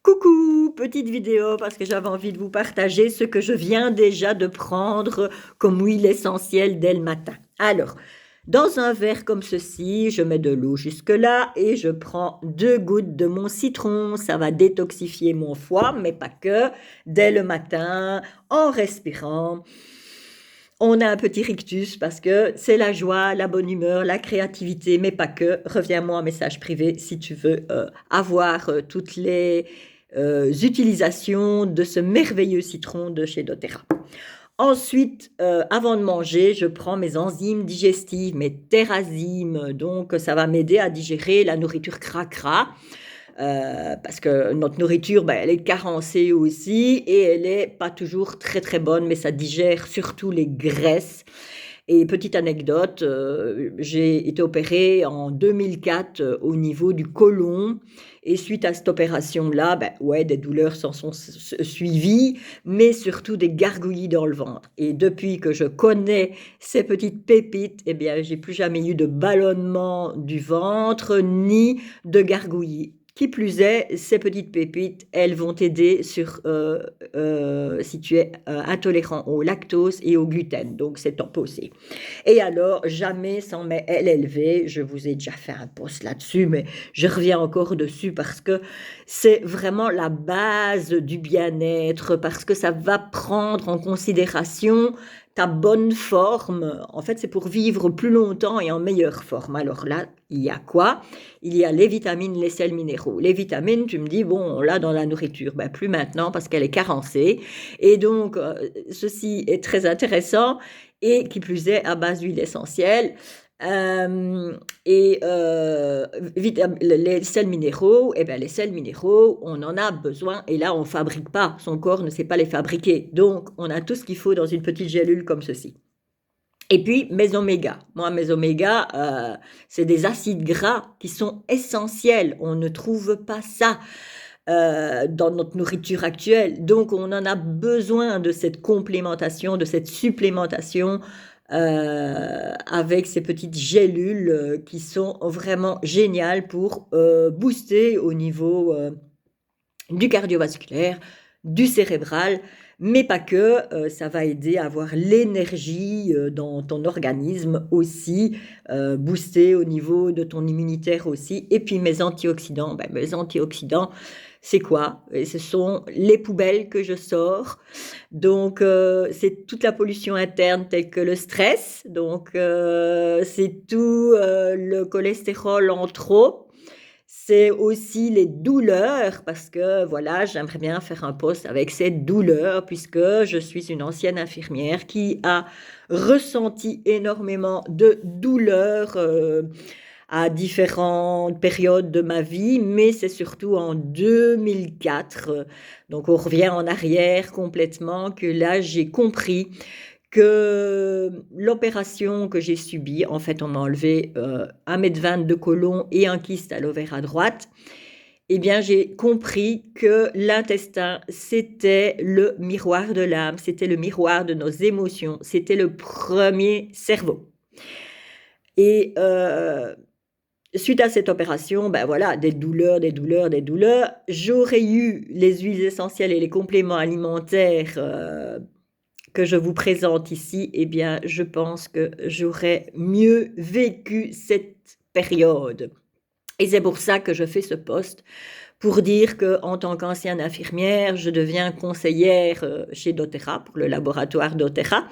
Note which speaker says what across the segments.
Speaker 1: Coucou, petite vidéo parce que j'avais envie de vous partager ce que je viens déjà de prendre comme huile essentielle dès le matin. Alors, dans un verre comme ceci, je mets de l'eau jusque-là et je prends 2 gouttes de mon citron. Ça va détoxifier mon foie, mais pas que. Dès le matin, en respirant, on a un petit rictus parce que c'est la joie, la bonne humeur, la créativité, mais pas que. Reviens-moi en message privé si tu veux avoir toutes les utilisations de ce merveilleux citron de chez doTERRA. Ensuite, avant de manger, je prends mes enzymes digestives, mes Terrazymes, donc ça va m'aider à digérer la nourriture cracra. Parce que notre nourriture, ben, elle est carencée aussi et elle n'est pas toujours très très bonne, mais ça digère surtout les graisses. Et petite anecdote, j'ai été opérée en 2004 au niveau du côlon. Et suite à cette opération-là, ben, ouais, des douleurs s'en sont suivies, mais surtout des gargouillis dans le ventre. Et depuis que je connais ces petites pépites, eh bien, j'ai plus jamais eu de ballonnement du ventre ni de gargouillis. Qui plus est, ces petites pépites, elles vont t'aider si tu es intolérant au lactose et au gluten. Donc, c'est top aussi. Et alors, jamais sans mes LLV, je vous ai déjà fait un post là-dessus, mais je reviens encore dessus parce que c'est vraiment la base du bien-être, parce que ça va prendre en considération ta bonne forme. En fait, c'est pour vivre plus longtemps et en meilleure forme. Alors là, il y a quoi? Il y a les vitamines, les sels minéraux. Les vitamines, tu me dis, bon, on l'a dans la nourriture. Ben, plus maintenant parce qu'elle est carencée. Et donc, ceci est très intéressant et qui plus est à base d'huile essentielle. Les sels minéraux, eh bien, les sels minéraux, on en a besoin et là, on ne fabrique pas. Son corps ne sait pas les fabriquer. Donc, on a tout ce qu'il faut dans une petite gélule comme ceci. Et puis, mes omégas. Moi, mes omégas, c'est des acides gras qui sont essentiels. On ne trouve pas ça dans notre nourriture actuelle. Donc, on en a besoin de cette complémentation, de cette supplémentation avec ces petites gélules qui sont vraiment géniales pour booster au niveau du cardiovasculaire, du cérébral, mais pas que, ça va aider à avoir l'énergie dans ton organisme aussi, booster au niveau de ton immunitaire aussi. Et puis mes antioxydants, mes antioxydants, c'est quoi? Et ce sont les poubelles que je sors. Donc, c'est toute la pollution interne telle que le stress. Donc, c'est tout le cholestérol en trop. C'est aussi les douleurs, parce que voilà, j'aimerais bien faire un post avec ces douleurs, puisque je suis une ancienne infirmière qui a ressenti énormément de douleurs à différentes périodes de ma vie, mais c'est surtout en 2004, donc on revient en arrière complètement, que là j'ai compris que l'opération que j'ai subie, en fait on m'a enlevé 1,20 m de côlon et un kyste à l'ovaire à droite, eh bien j'ai compris que l'intestin c'était le miroir de l'âme, c'était le miroir de nos émotions, c'était le premier cerveau. Et suite à cette opération, ben voilà, des douleurs, des douleurs, des douleurs. J'aurais eu les huiles essentielles et les compléments alimentaires que je vous présente ici, eh bien, je pense que j'aurais mieux vécu cette période. Et c'est pour ça que je fais ce post, pour dire qu'en tant qu'ancienne infirmière, je deviens conseillère chez doTERRA, pour le laboratoire doTERRA.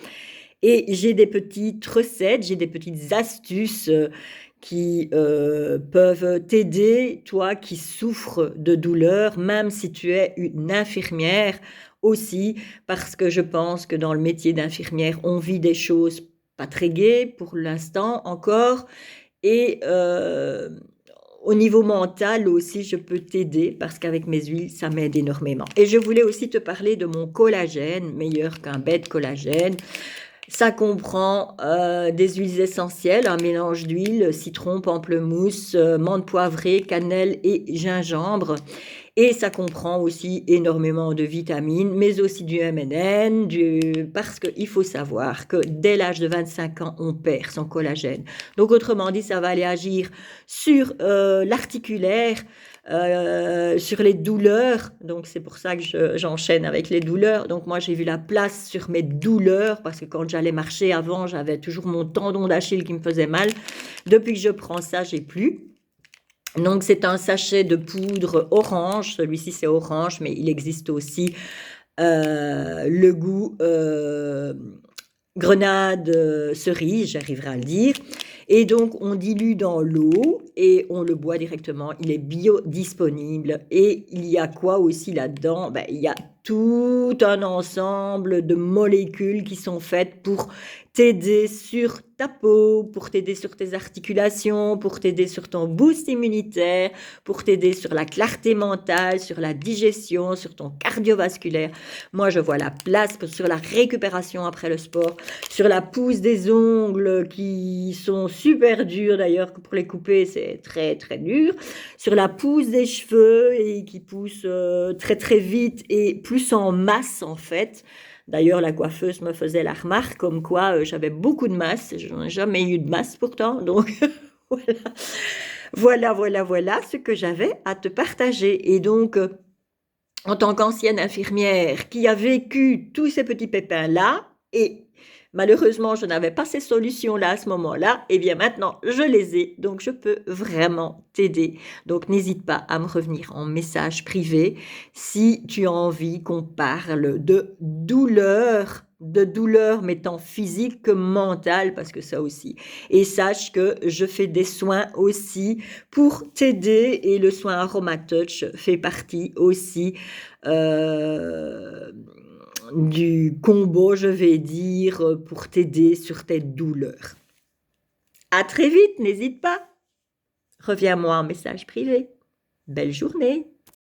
Speaker 1: Et j'ai des petites recettes, j'ai des petites astuces qui peuvent t'aider, toi qui souffres de douleurs, même si tu es une infirmière aussi, parce que je pense que dans le métier d'infirmière, on vit des choses pas très gaies pour l'instant encore. Et au niveau mental aussi, je peux t'aider parce qu'avec mes huiles, ça m'aide énormément. Et je voulais aussi te parler de mon collagène, meilleur qu'un bête collagène. Ça comprend des huiles essentielles, un mélange d'huile, citron, pamplemousse, menthe poivrée, cannelle et gingembre. Et ça comprend aussi énormément de vitamines, mais aussi du MNN, parce qu'il faut savoir que dès l'âge de 25 ans, on perd son collagène. Donc autrement dit, ça va aller agir sur l'articulaire, sur les douleurs. Donc c'est pour ça que j'enchaîne avec les douleurs. Donc moi j'ai vu la place sur mes douleurs parce que quand j'allais marcher avant, j'avais toujours mon tendon d'Achille qui me faisait mal. Depuis que je prends ça, j'ai plus. Donc c'est un sachet de poudre orange. Celui-ci c'est orange, mais il existe aussi le goût grenade cerise, j'arriverai à le dire. Et donc, on dilue dans l'eau et on le boit directement. Il est biodisponible. Et il y a quoi aussi là-dedans? Ben, il y a tout un ensemble de molécules qui sont faites pour t'aider sur ta peau, pour t'aider sur tes articulations, pour t'aider sur ton boost immunitaire, pour t'aider sur la clarté mentale, sur la digestion, sur ton cardiovasculaire. Moi, je vois la place sur la récupération après le sport, sur la pousse des ongles qui sont super durs d'ailleurs, que pour les couper, c'est très très dur, sur la pousse des cheveux et qui poussent très très vite et plus en masse en fait. D'ailleurs, la coiffeuse me faisait la remarque comme quoi j'avais beaucoup de masse. Je n'ai jamais eu de masse pourtant. Donc, voilà ce que j'avais à te partager. Et donc, en tant qu'ancienne infirmière qui a vécu tous ces petits pépins-là, et malheureusement, je n'avais pas ces solutions-là à ce moment-là, et bien maintenant, je les ai, donc je peux vraiment t'aider. Donc, n'hésite pas à me revenir en message privé si tu as envie qu'on parle de douleur mais tant physique que mentale, parce que ça aussi. Et sache que je fais des soins aussi pour t'aider, et le soin Aromatouch fait partie aussi euh, du combo, je vais dire, pour t'aider sur tes douleurs. À très vite, n'hésite pas. Reviens-moi en message privé. Belle journée.